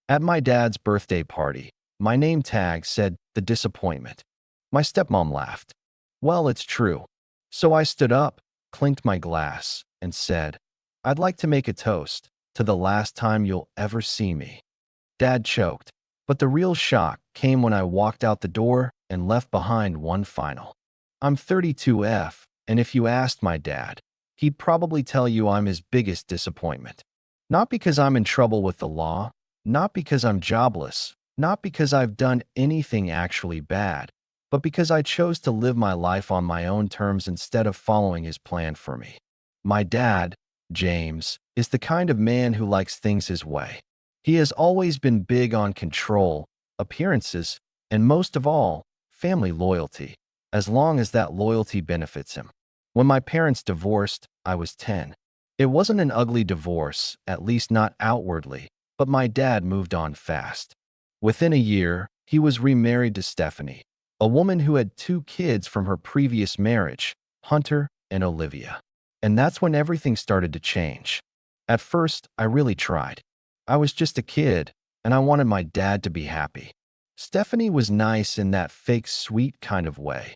At my dad's birthday party, my name tag said the disappointment. My stepmom laughed. Well, it's true. So I stood up, clinked my glass, and said, I'd like to make a toast to the last time you'll ever see me. Dad choked, but the real shock came when I walked out the door and left behind one final. I'm 32F, and if you asked my dad, he'd probably tell you I'm his biggest disappointment. Not because I'm in trouble with the law, not because I'm jobless, not because I've done anything actually bad, but because I chose to live my life on my own terms instead of following his plan for me. My dad, James, is the kind of man who likes things his way. He has always been big on control, appearances, and most of all, family loyalty, as long as that loyalty benefits him. When my parents divorced, I was 10. It wasn't an ugly divorce, at least not outwardly, but my dad moved on fast. Within a year, he was remarried to Stephanie, a woman who had 2 kids from her previous marriage, Hunter and Olivia. And that's when everything started to change. At first, I really tried. I was just a kid, and I wanted my dad to be happy. Stephanie was nice in that fake sweet kind of way,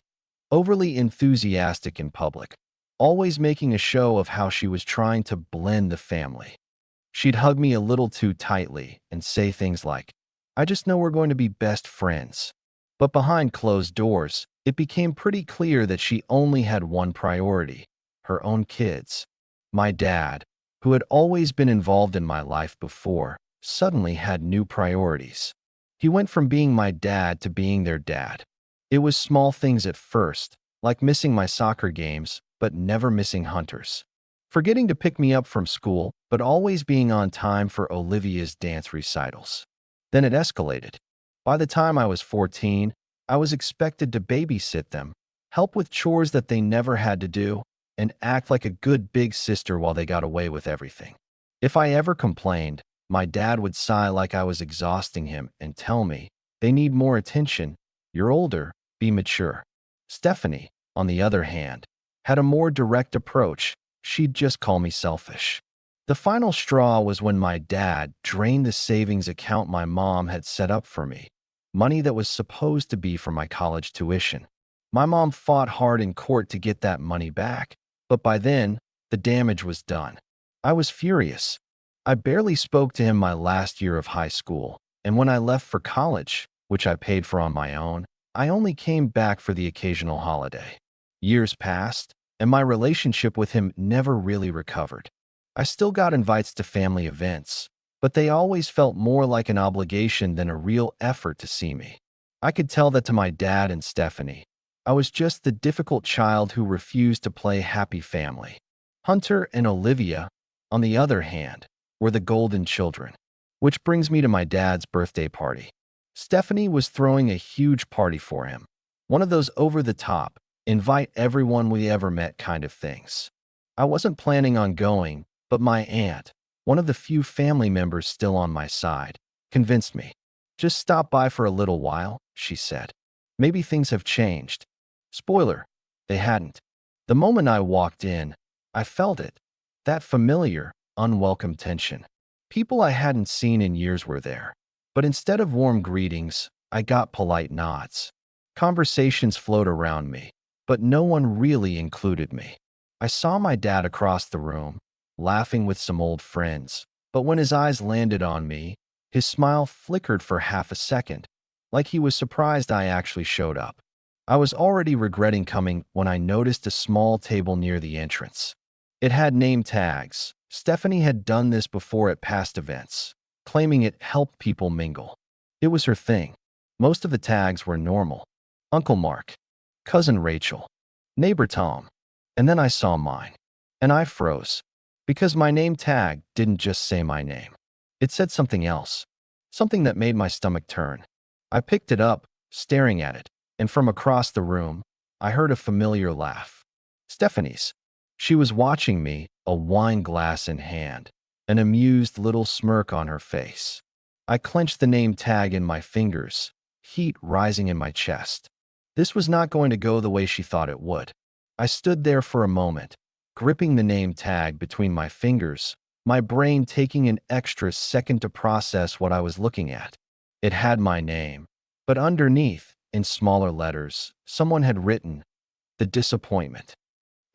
overly enthusiastic in public, always making a show of how she was trying to blend the family. She'd hug me a little too tightly and say things like, I just know we're going to be best friends. But behind closed doors, it became pretty clear that she only had one priority, her own kids. My dad, who had always been involved in my life before, suddenly had new priorities. He went from being my dad to being their dad. It was small things at first, like missing my soccer games, but never missing Hunter's. Forgetting to pick me up from school, but always being on time for Olivia's dance recitals. Then it escalated. By the time I was 14, I was expected to babysit them, help with chores that they never had to do, and act like a good big sister while they got away with everything. If I ever complained, my dad would sigh like I was exhausting him and tell me, they need more attention, you're older, be mature. Stephanie, on the other hand, had a more direct approach. She'd just call me selfish. The final straw was when my dad drained the savings account my mom had set up for me, money that was supposed to be for my college tuition. My mom fought hard in court to get that money back, but by then, the damage was done. I was furious. I barely spoke to him my last year of high school, and when I left for college, which I paid for on my own, I only came back for the occasional holiday. Years passed, and my relationship with him never really recovered. I still got invites to family events, but they always felt more like an obligation than a real effort to see me. I could tell that to my dad and Stephanie. I was just the difficult child who refused to play happy family. Hunter and Olivia, on the other hand, were the golden children. Which brings me to my dad's birthday party. Stephanie was throwing a huge party for him. One of those over-the-top, invite everyone we ever met kind of things. I wasn't planning on going, but my aunt, one of the few family members still on my side, convinced me. Just stop by for a little while, she said. Maybe things have changed. Spoiler, they hadn't. The moment I walked in, I felt it. That familiar, unwelcome tension. People I hadn't seen in years were there. But instead of warm greetings, I got polite nods. Conversations flowed around me, but no one really included me. I saw my dad across the room, laughing with some old friends, but when his eyes landed on me, his smile flickered for half a second, like he was surprised I actually showed up. I was already regretting coming when I noticed a small table near the entrance. It had name tags. Stephanie had done this before at past events, claiming it helped people mingle. It was her thing. Most of the tags were normal. Uncle Mark, Cousin Rachel, Neighbor Tom, and then I saw mine. And I froze, because my name tag didn't just say my name. It said something else, something that made my stomach turn. I picked it up, staring at it, and from across the room, I heard a familiar laugh. Stephanie's. She was watching me, a wine glass in hand, an amused little smirk on her face. I clenched the name tag in my fingers, heat rising in my chest. This was not going to go the way she thought it would. I stood there for a moment, gripping the name tag between my fingers, my brain taking an extra second to process what I was looking at. It had my name, but underneath, in smaller letters, someone had written, "The disappointment."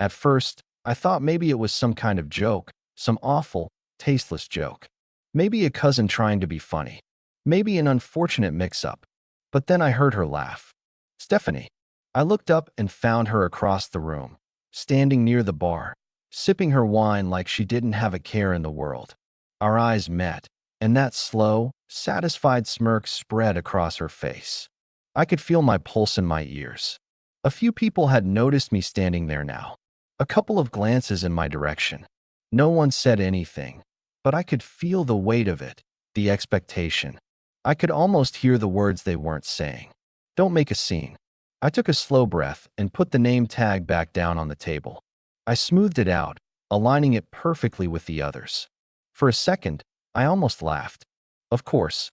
At first, I thought maybe it was some kind of joke, some awful, tasteless joke. Maybe a cousin trying to be funny. Maybe an unfortunate mix-up. But then I heard her laugh. Stephanie. I looked up and found her across the room, standing near the bar, sipping her wine like she didn't have a care in the world. Our eyes met, and that slow, satisfied smirk spread across her face. I could feel my pulse in my ears. A few people had noticed me standing there now. A couple of glances in my direction. No one said anything, but I could feel the weight of it, the expectation. I could almost hear the words they weren't saying. Don't make a scene. I took a slow breath and put the name tag back down on the table. I smoothed it out, aligning it perfectly with the others. For a second, I almost laughed. Of course,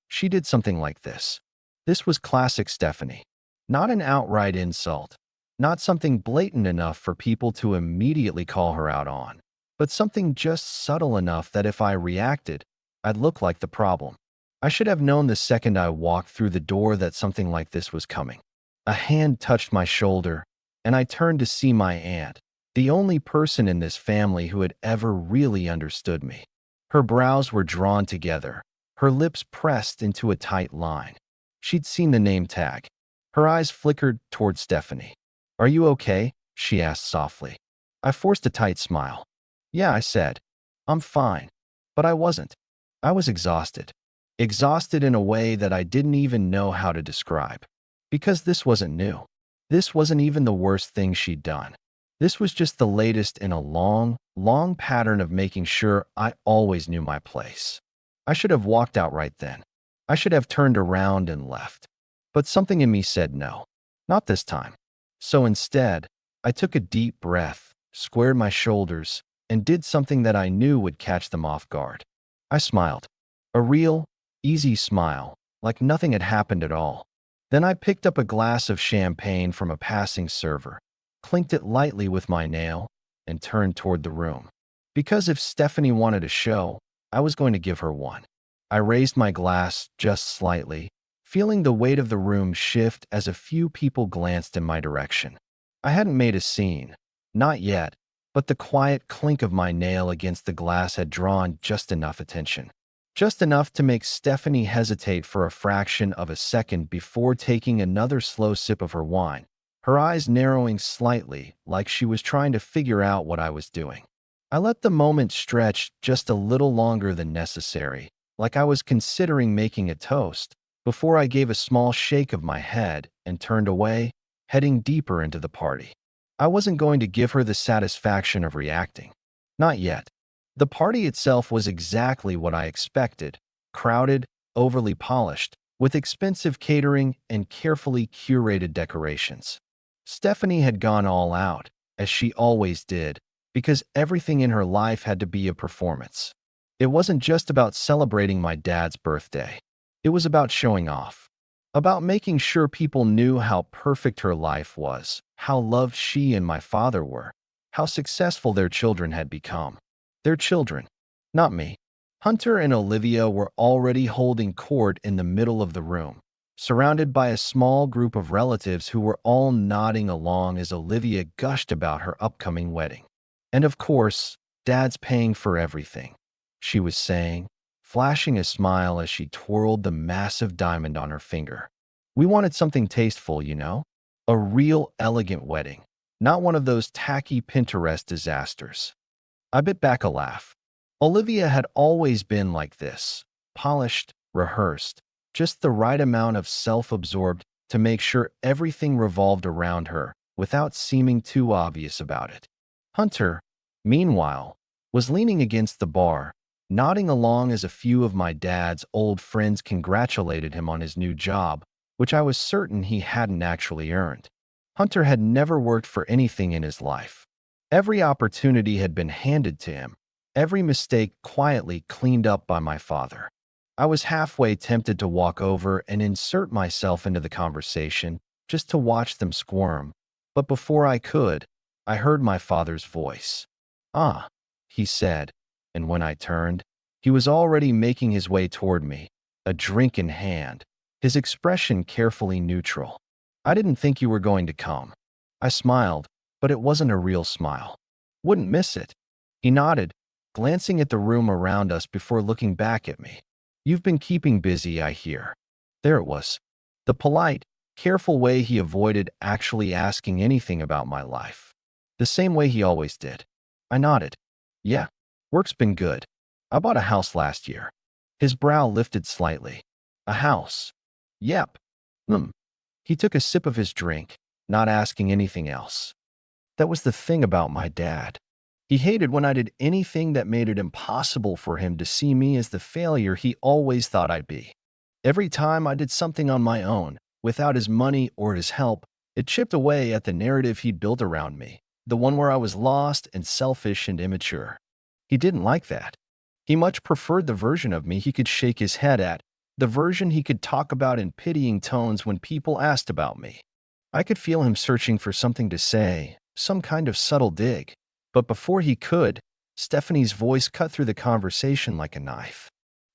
she did something like this. This was classic Stephanie. Not an outright insult. Not something blatant enough for people to immediately call her out on, but something just subtle enough that if I reacted, I'd look like the problem. I should have known the second I walked through the door that something like this was coming. A hand touched my shoulder, and I turned to see my aunt, the only person in this family who had ever really understood me. Her brows were drawn together, her lips pressed into a tight line. She'd seen the name tag. Her eyes flickered toward Stephanie. "Are you okay?" she asked softly. I forced a tight smile. "Yeah," I said. "I'm fine." But I wasn't. I was exhausted. Exhausted in a way that I didn't even know how to describe. Because this wasn't new. This wasn't even the worst thing she'd done. This was just the latest in a long, long pattern of making sure I always knew my place. I should have walked out right then. I should have turned around and left. But something in me said no. Not this time. So instead, I took a deep breath, squared my shoulders, and did something that I knew would catch them off guard. I smiled. A real, easy smile, like nothing had happened at all. Then I picked up a glass of champagne from a passing server, clinked it lightly with my nail, and turned toward the room. Because if Stephanie wanted a show, I was going to give her one. I raised my glass just slightly, feeling the weight of the room shift as a few people glanced in my direction. I hadn't made a scene, not yet, but the quiet clink of my nail against the glass had drawn just enough attention. Just enough to make Stephanie hesitate for a fraction of a second before taking another slow sip of her wine, her eyes narrowing slightly like she was trying to figure out what I was doing. I let the moment stretch just a little longer than necessary, like I was considering making a toast, before I gave a small shake of my head and turned away, heading deeper into the party. I wasn't going to give her the satisfaction of reacting. Not yet. The party itself was exactly what I expected, crowded, overly polished, with expensive catering and carefully curated decorations. Stephanie had gone all out, as she always did, because everything in her life had to be a performance. It wasn't just about celebrating my dad's birthday. It was about showing off. About making sure people knew how perfect her life was, how loved she and my father were, how successful their children had become. Their children, not me. Hunter and Olivia were already holding court in the middle of the room, surrounded by a small group of relatives who were all nodding along as Olivia gushed about her upcoming wedding. And of course, Dad's paying for everything, she was saying, flashing a smile as she twirled the massive diamond on her finger. We wanted something tasteful, you know? A real elegant wedding, not one of those tacky Pinterest disasters. I bit back a laugh. Olivia had always been like this, polished, rehearsed, just the right amount of self-absorbed to make sure everything revolved around her without seeming too obvious about it. Hunter, meanwhile, was leaning against the bar, nodding along as a few of my dad's old friends congratulated him on his new job, which I was certain he hadn't actually earned. Hunter had never worked for anything in his life. Every opportunity had been handed to him, every mistake quietly cleaned up by my father. I was halfway tempted to walk over and insert myself into the conversation just to watch them squirm, but before I could, I heard my father's voice. "Ah, he said, and when I turned, he was already making his way toward me, a drink in hand, his expression carefully neutral. I didn't think you were going to come. I smiled, but it wasn't a real smile. Wouldn't miss it. He nodded, glancing at the room around us before looking back at me. You've been keeping busy, I hear. There it was. The polite, careful way he avoided actually asking anything about my life. The same way he always did. I nodded. Yeah, work's been good. I bought a house last year. His brow lifted slightly. A house. Yep. He took a sip of his drink, not asking anything else. That was the thing about my dad. He hated when I did anything that made it impossible for him to see me as the failure he always thought I'd be. Every time I did something on my own, without his money or his help, it chipped away at the narrative he'd built around me, the one where I was lost and selfish and immature. He didn't like that. He much preferred the version of me he could shake his head at, the version he could talk about in pitying tones when people asked about me. I could feel him searching for something to say, some kind of subtle dig. But before he could, Stephanie's voice cut through the conversation like a knife.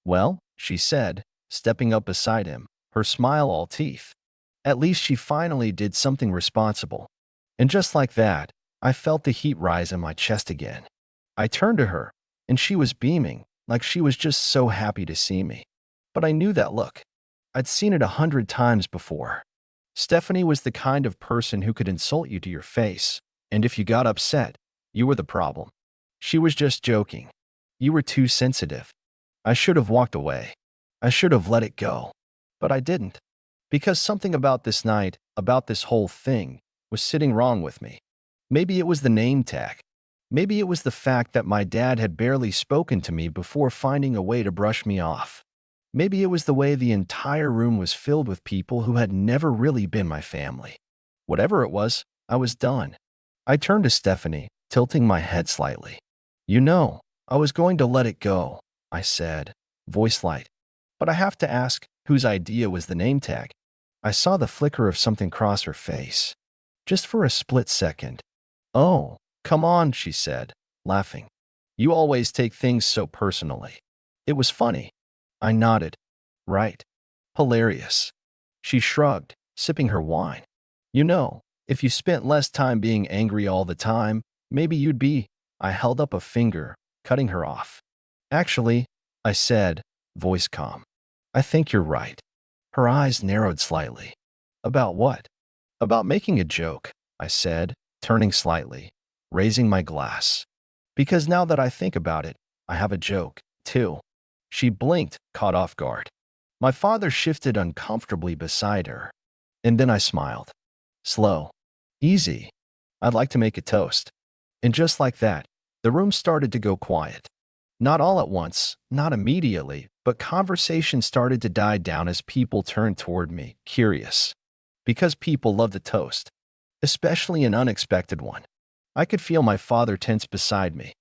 Well, she said, stepping up beside him, her smile all teeth. At least she finally did something responsible. And just like that, I felt the heat rise in my chest again. I turned to her, and she was beaming, like she was just so happy to see me. But I knew that look. I'd seen it 100 times before. Stephanie was the kind of person who could insult you to your face, and if you got upset, you were the problem. She was just joking. You were too sensitive. I should have walked away. I should have let it go. But I didn't. Because something about this night, about this whole thing, was sitting wrong with me. Maybe it was the name tag. Maybe it was the fact that my dad had barely spoken to me before finding a way to brush me off. Maybe it was the way the entire room was filled with people who had never really been my family. Whatever it was, I was done. I turned to Stephanie, tilting my head slightly. You know, I was going to let it go, I said, voice light. But I have to ask, whose idea was the name tag? I saw the flicker of something cross her face. Just for a split second. Oh, come on, she said, laughing. You always take things so personally. It was funny. I nodded. Right. Hilarious. She shrugged, sipping her wine. You know, if you spent less time being angry all the time, maybe you'd be. I held up a finger, cutting her off. Actually, I said, voice calm. I think you're right. Her eyes narrowed slightly. About what? About making a joke, I said, turning slightly, raising my glass. Because now that I think about it, I have a joke, too. She blinked, caught off guard. My father shifted uncomfortably beside her. And then I smiled. Slow. Easy. I'd like to make a toast. And just like that, the room started to go quiet. Not all at once, not immediately, but conversation started to die down as people turned toward me, curious. Because people love the toast, especially an unexpected one. I could feel my father tense beside me.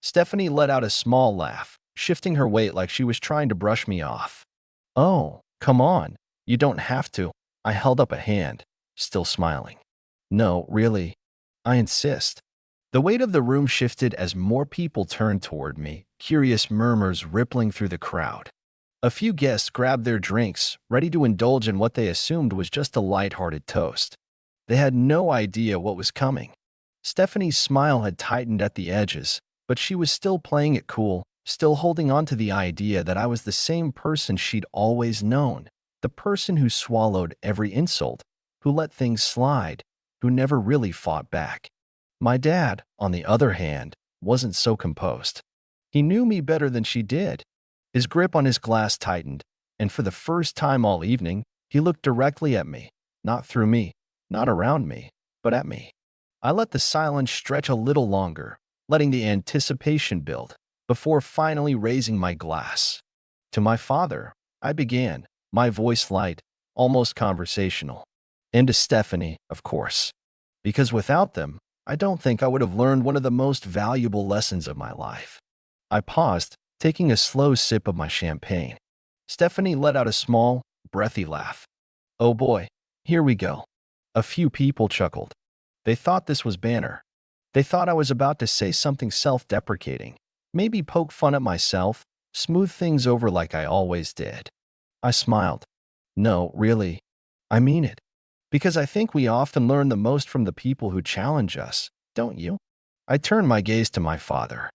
Stephanie let out a small laugh, shifting her weight like she was trying to brush me off. Oh, come on, you don't have to. I held up a hand, still smiling. No, really. I insist. The weight of the room shifted as more people turned toward me, curious murmurs rippling through the crowd. A few guests grabbed their drinks, ready to indulge in what they assumed was just a light-hearted toast. They had no idea what was coming. Stephanie's smile had tightened at the edges, but she was still playing it cool, still holding on to the idea that I was the same person she'd always known, the person who swallowed every insult, who let things slide, who never really fought back. My dad, on the other hand, wasn't so composed. He knew me better than she did. His grip on his glass tightened, and for the first time all evening, he looked directly at me, not through me, not around me, but at me. I let the silence stretch a little longer, letting the anticipation build, before finally raising my glass. To my father, I began, my voice light, almost conversational. And to Stephanie, of course. Because without them, I don't think I would have learned one of the most valuable lessons of my life. I paused, taking a slow sip of my champagne. Stephanie let out a small, breathy laugh. Oh boy, here we go. A few people chuckled. They thought this was banter. They thought I was about to say something self-deprecating, Maybe poke fun at myself, smooth things over like I always did. I smiled. No, really. I mean it. Because I think we often learn the most from the people who challenge us, don't you? I turned my gaze to my father.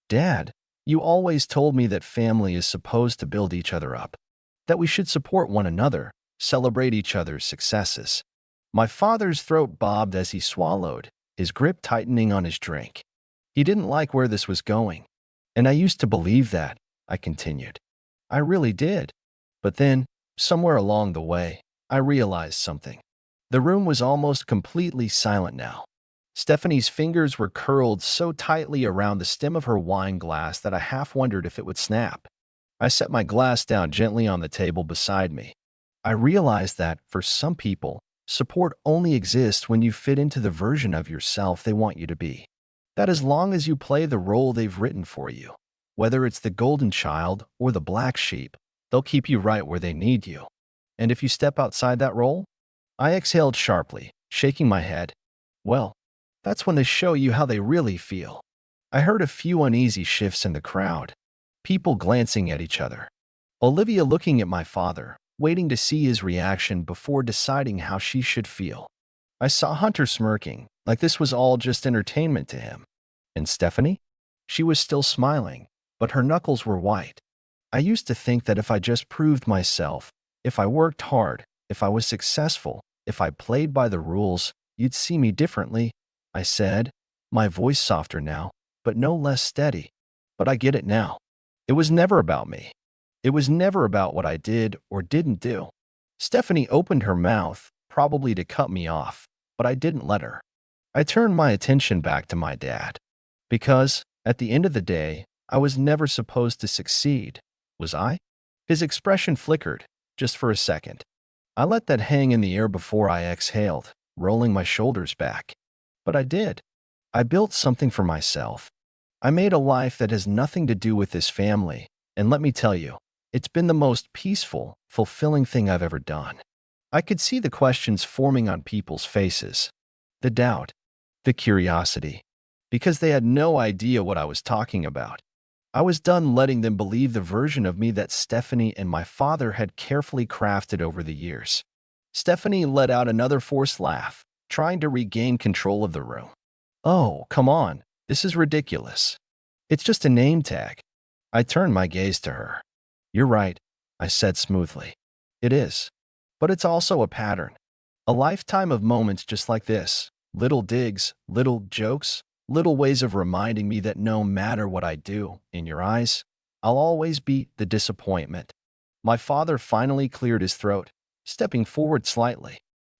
Dad, you always told me that family is supposed to build each other up, that we should support one another, celebrate each other's successes. My father's throat bobbed as he swallowed, his grip tightening on his drink. He didn't like where this was going. And I used to believe that, I continued. I really did. But then, somewhere along the way, I realized something. The room was almost completely silent now. Stephanie's fingers were curled so tightly around the stem of her wine glass that I half wondered if it would snap. I set my glass down gently on the table beside me. I realized that, for some people, support only exists when you fit into the version of yourself they want you to be. That as long as you play the role they've written for you, whether it's the golden child or the black sheep, they'll keep you right where they need you. And if you step outside that role? I exhaled sharply, shaking my head. Well, that's when they show you how they really feel. I heard a few uneasy shifts in the crowd, people glancing at each other. Olivia looking at my father, waiting to see his reaction before deciding how she should feel. I saw Hunter smirking, like this was all just entertainment to him. And Stephanie? She was still smiling, but her knuckles were white. I used to think that if I just proved myself, if I worked hard, if I was successful, if I played by the rules, you'd see me differently, I said, my voice softer now, but no less steady. But I get it now. It was never about me. It was never about what I did or didn't do. Stephanie opened her mouth, probably to cut me off, but I didn't let her. I turned my attention back to my dad. Because, at the end of the day, I was never supposed to succeed, was I? His expression flickered, just for a second. I let that hang in the air before I exhaled, rolling my shoulders back. But I did. I built something for myself. I made a life that has nothing to do with this family, and let me tell you, it's been the most peaceful, fulfilling thing I've ever done. I could see the questions forming on people's faces. The doubt, the curiosity, because they had no idea what I was talking about. I was done letting them believe the version of me that Stephanie and my father had carefully crafted over the years. Stephanie let out another forced laugh, trying to regain control of the room. Oh, come on, this is ridiculous. It's just a name tag. I turned my gaze to her. You're right, I said smoothly. It is. But it's also a pattern. A lifetime of moments just like this. Little digs, little jokes, little ways of reminding me that no matter what I do, in your eyes, I'll always be the disappointment. My father finally cleared his throat, stepping forward slightly.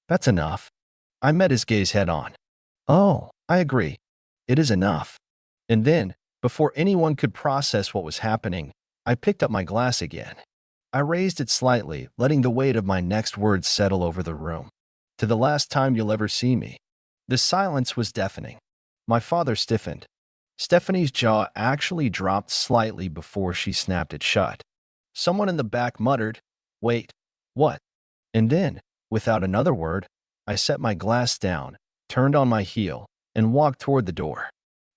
That's enough. I met his gaze head on. Oh, I agree. It is enough. And then, before anyone could process what was happening, I picked up my glass again. I raised it slightly, letting the weight of my next words settle over the room. To the last time you'll ever see me. The silence was deafening. My father stiffened. Stephanie's jaw actually dropped slightly before she snapped it shut. Someone in the back muttered, "Wait, what?" And then, without another word, I set my glass down, turned on my heel, and walked toward the door.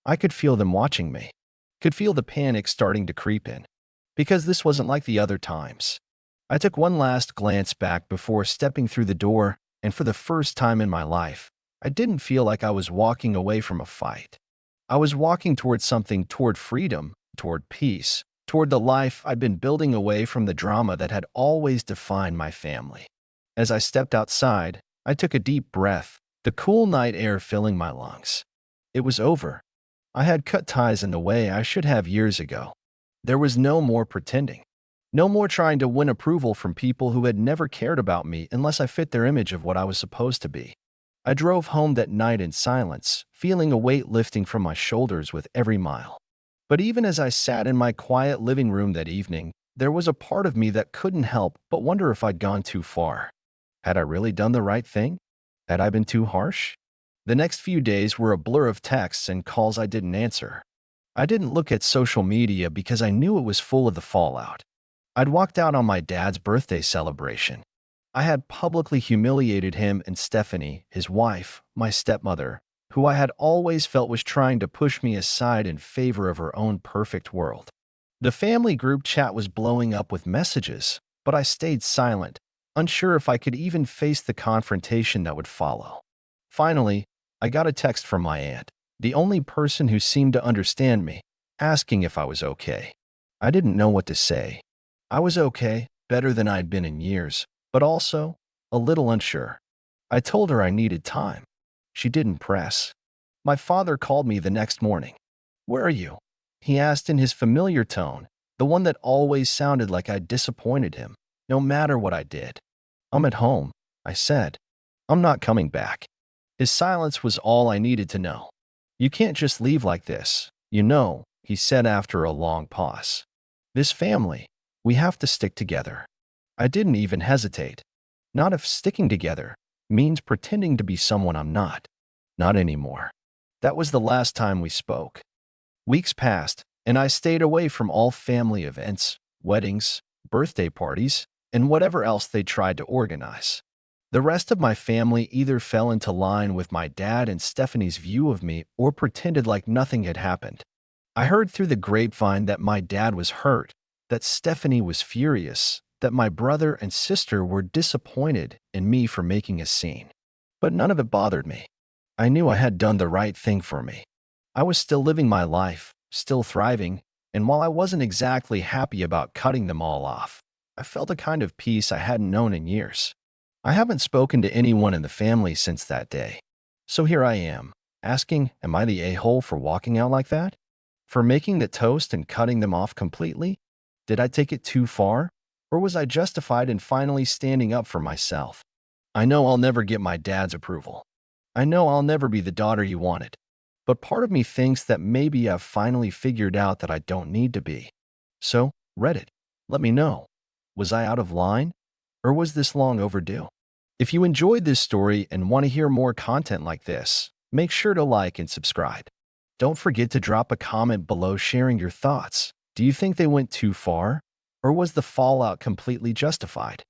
I could feel them watching me. Could feel the panic starting to creep in. Because this wasn't like the other times. I took one last glance back before stepping through the door, and for the first time in my life, I didn't feel like I was walking away from a fight. I was walking toward something, toward freedom, toward peace, toward the life I'd been building away from the drama that had always defined my family. As I stepped outside, I took a deep breath, the cool night air filling my lungs. It was over. I had cut ties in the way I should have years ago. There was no more pretending. No more trying to win approval from people who had never cared about me unless I fit their image of what I was supposed to be. I drove home that night in silence, feeling a weight lifting from my shoulders with every mile. But even as I sat in my quiet living room that evening, there was a part of me that couldn't help but wonder if I'd gone too far. Had I really done the right thing? Had I been too harsh? The next few days were a blur of texts and calls I didn't answer. I didn't look at social media because I knew it was full of the fallout. I'd walked out on my dad's birthday celebration. I had publicly humiliated him and Stephanie, his wife, my stepmother, who I had always felt was trying to push me aside in favor of her own perfect world. The family group chat was blowing up with messages, but I stayed silent, unsure if I could even face the confrontation that would follow. Finally, I got a text from my aunt, the only person who seemed to understand me, asking if I was okay. I didn't know what to say. I was okay, better than I'd been in years, but also a little unsure. I told her I needed time. She didn't press. My father called me the next morning. "Where are you?" he asked in his familiar tone, the one that always sounded like I'd disappointed him, no matter what I did. "I'm at home," I said. "I'm not coming back." His silence was all I needed to know. "You can't just leave like this, you know," he said after a long pause. "This family, we have to stick together." I didn't even hesitate. Not if sticking together means pretending to be someone I'm not. Not anymore. That was the last time we spoke. Weeks passed, and I stayed away from all family events, weddings, birthday parties, and whatever else they tried to organize. The rest of my family either fell into line with my dad and Stephanie's view of me or pretended like nothing had happened. I heard through the grapevine that my dad was hurt, that Stephanie was furious, that my brother and sister were disappointed in me for making a scene. But none of it bothered me. I knew I had done the right thing for me. I was still living my life, still thriving, and while I wasn't exactly happy about cutting them all off, I felt a kind of peace I hadn't known in years. I haven't spoken to anyone in the family since that day. So here I am, asking, am I the a-hole for walking out like that? For making the toast and cutting them off completely? Did I take it too far? Or was I justified in finally standing up for myself? I know I'll never get my dad's approval. I know I'll never be the daughter you wanted. But part of me thinks that maybe I've finally figured out that I don't need to be. So, Reddit, let me know. Was I out of line? Or was this long overdue? If you enjoyed this story and want to hear more content like this, make sure to like and subscribe. Don't forget to drop a comment below sharing your thoughts. Do you think they went too far? Or was the fallout completely justified?